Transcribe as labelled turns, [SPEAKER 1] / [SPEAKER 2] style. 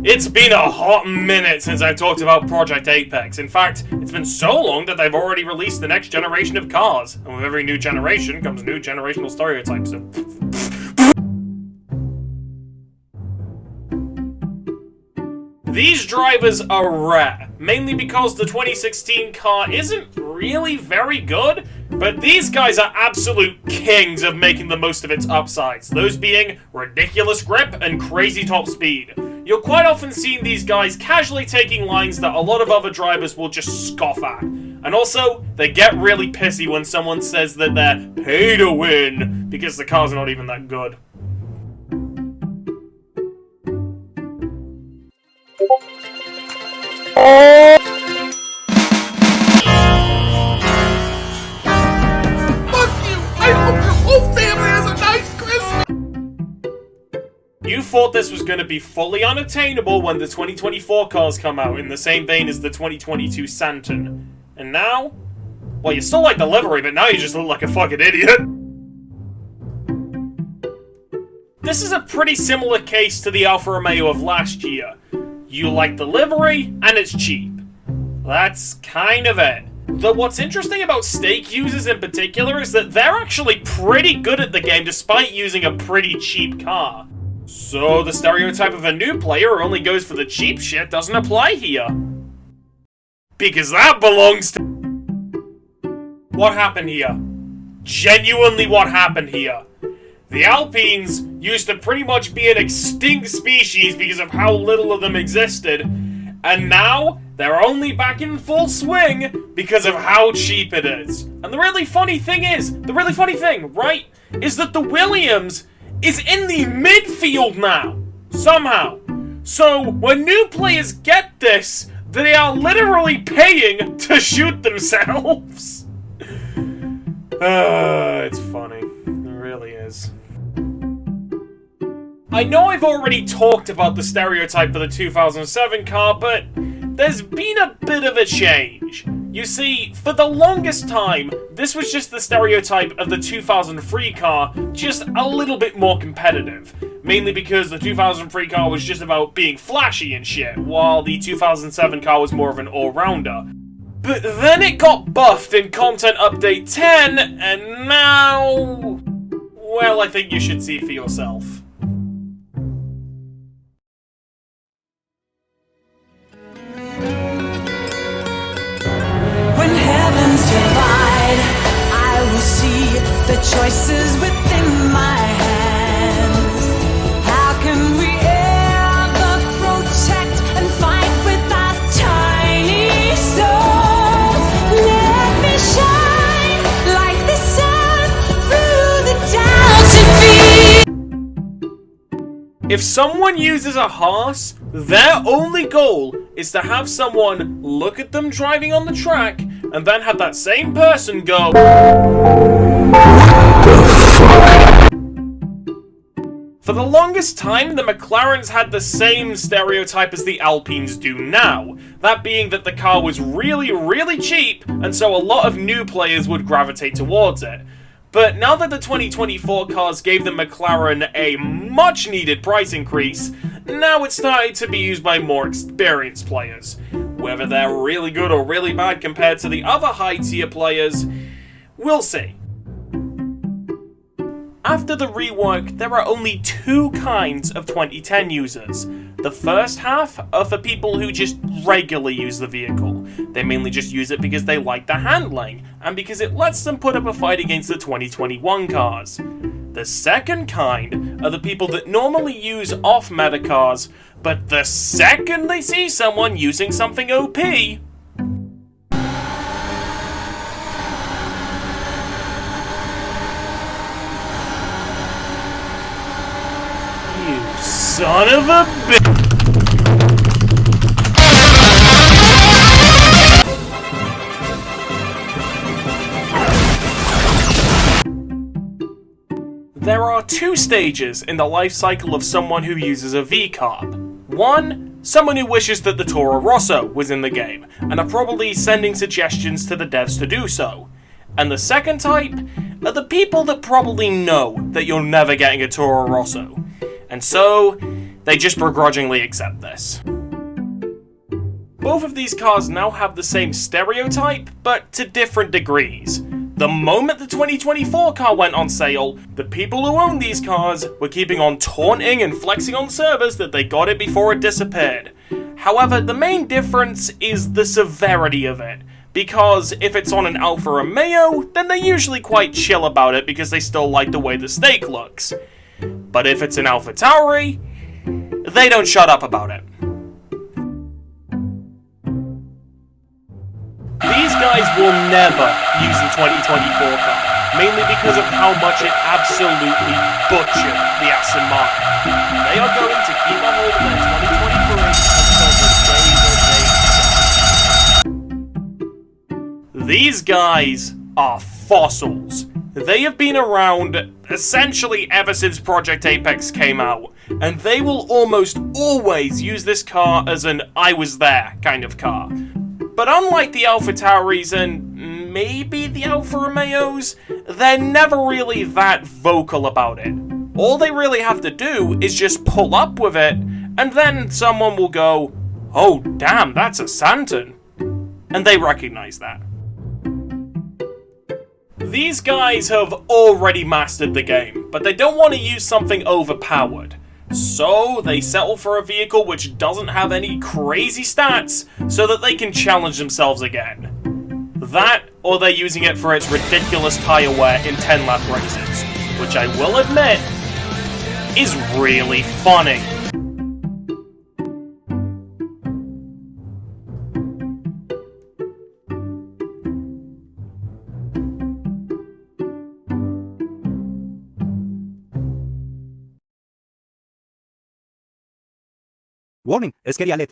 [SPEAKER 1] It's been a hot minute since I've talked about Project Apex. In fact, it's been so long that they've already released the next generation of cars. And with every new generation comes new generational stereotypes. These drivers are rare, mainly because the 2016 car isn't really very good, but these guys are absolute kings of making the most of its upsides, those being ridiculous grip and crazy top speed. You'll quite often see these guys casually taking lines that a lot of other drivers will just scoff at. And also, they get really pissy when someone says that they're pay to win, because the cars are not even that good. You thought this was going to be fully unattainable when the 2024 cars come out, in the same vein as the 2022 Santon. And now? Well, you still like the livery, but now you just look like a fucking idiot. This is a pretty similar case to the Alfa Romeo of last year. You like the livery, and it's cheap. That's kind of it. Though what's interesting about stake users in particular is that they're actually pretty good at the game despite using a pretty cheap car. So the stereotype of a new player who only goes for the cheap shit doesn't apply here. Because that belongs to... What happened here? Genuinely what happened here? The Alpines used to pretty much be an extinct species because of how little of them existed, and now they're only back in full swing because of how cheap it is. And the really funny thing, right, is that the Williams is in the midfield now, somehow. So, when new players get this, they are literally paying to shoot themselves. It's funny. It really is. I know I've already talked about the stereotype for the 2007 car, but there's been a bit of a change. You see, for the longest time, this was just the stereotype of the 2003 car, just a little bit more competitive. Mainly because the 2003 car was just about being flashy and shit, while the 2007 car was more of an all-rounder. But then it got buffed in Content Update 10, and now... well, I think you should see for yourself.
[SPEAKER 2] The choices within my hands. How can we ever protect and fight with our tiny souls? Let me shine like the sun through the doubts and fear.
[SPEAKER 1] If someone uses a Haas, their only goal is to have someone look at them driving on the track and then have that same person go, for the longest time, the McLarens had the same stereotype as the Alpines do now. That being that the car was really, really cheap, and so a lot of new players would gravitate towards it. But now that the 2024 cars gave the McLaren a much-needed price increase, now it's starting to be used by more experienced players. Whether they're really good or really bad compared to the other high-tier players, we'll see. After the rework, there are only two kinds of 2010 users. The first half are for people who just regularly use the vehicle. They mainly just use it because they like the handling, and because it lets them put up a fight against the 2021 cars. The second kind are the people that normally use off-meta cars, but the second they see someone using something OP, son of a bitch. There are two stages in the life cycle of someone who uses a V-Carb. One, someone who wishes that the Toro Rosso was in the game, and are probably sending suggestions to the devs to do so. And the second type are the people that probably know that you're never getting a Toro Rosso. And so, They just begrudgingly accept this. Both of these cars now have the same stereotype, but to different degrees. The moment the 2024 car went on sale, the people who owned these cars were keeping on taunting and flexing on servers that they got it before it disappeared. However, the main difference is the severity of it, because if it's on an Alfa Romeo, then they're usually quite chill about it because they still like the way the steak looks. But if it's an AlphaTauri, they don't shut up about it. These guys will never use the 2024 car, mainly because of how much it absolutely butchered the Aston Martin. They are going to keep on hold of their 2023 until the day that they die. These guys are fossils. They have been around essentially ever since Project Apex came out, and they will almost always use this car as an I was there kind of car. But unlike the AlphaTauris and maybe the Alfa Romeos, they're never really that vocal about it. All they really have to do is just pull up with it, and then someone will go, "Oh damn, that's a Santon." And they recognize that. These guys have already mastered the game, but they don't want to use something overpowered. So they settle for a vehicle which doesn't have any crazy stats so that they can challenge themselves again. That, or they're using it for its ridiculous tyre wear in 10-lap races, which I will admit is really funny.
[SPEAKER 3] Warning, scary alert.